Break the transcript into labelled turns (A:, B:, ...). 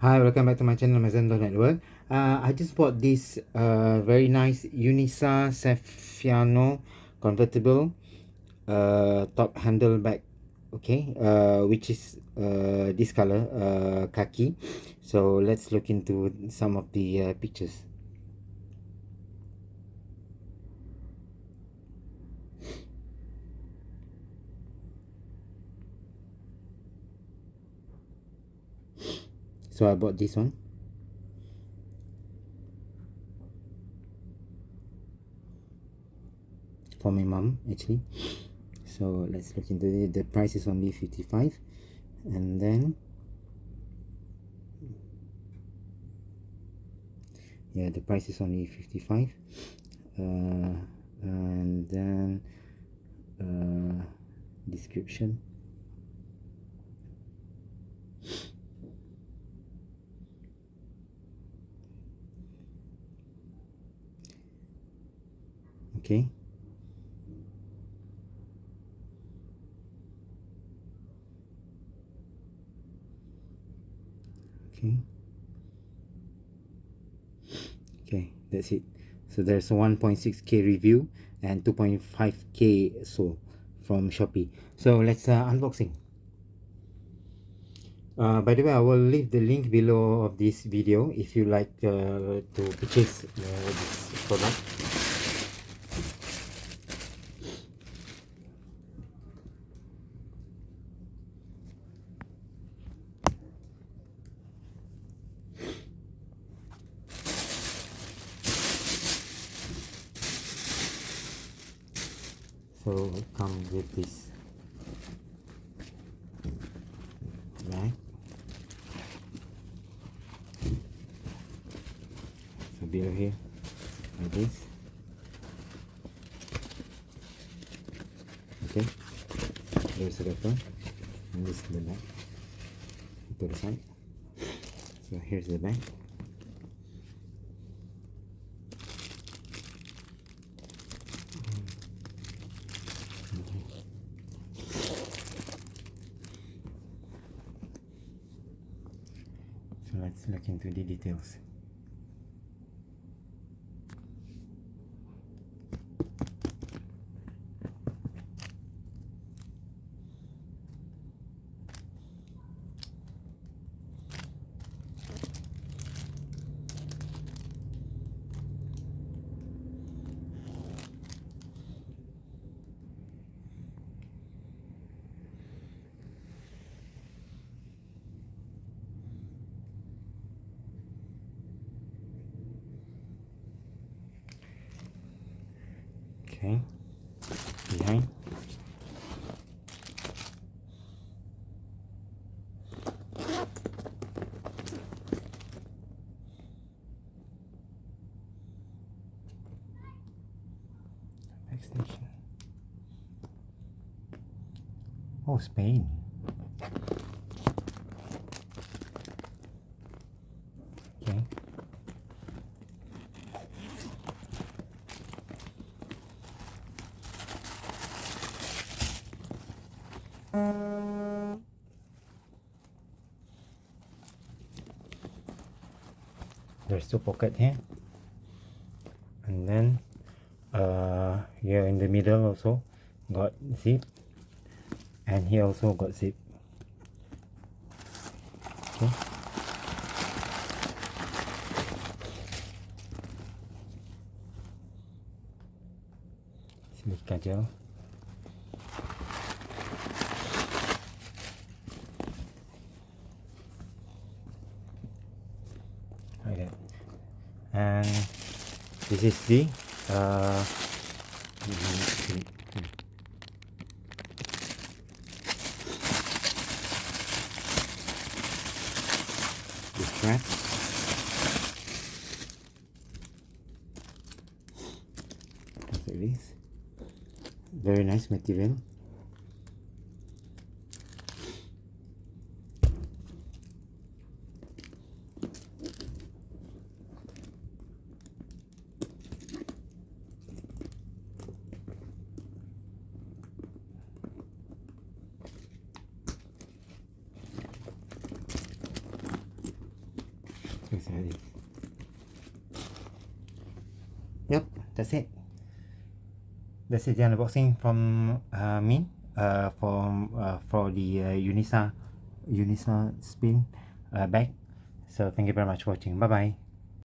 A: Hi, welcome back to my channel, Maison Network. I just bought this very nice Unisa Saffiano convertible top handle bag. Okay, which is this color, khaki. So let's look into some of the pictures. So I bought this one. For my mom actually. So let's look into it. The price is only 55, and then yeah, the price is only 55, and then description. Okay, okay, okay, that's it. So there's a 1.6k review and 2.5k sold from Shopee. So let's unboxing. By the way, I will leave the link below of this video if you like to purchase this product. So it comes with this bag. So below here, like this. Okay, there's the wrapper, and this is the bag. To the side. So here's the bag. Okay. So let's look into the details. Okay, behind. Backstation. Oh, Spain. Okay. There's two pockets here, and then here in the middle also got zip, and here also got zip. Okay. Silica gel. Like that. And this is the strap. Like this. Very nice material. Looks like this. Yep, that's it. That's it, the unboxing from me for the Unisa spin bag. So thank you very much for watching. Bye bye.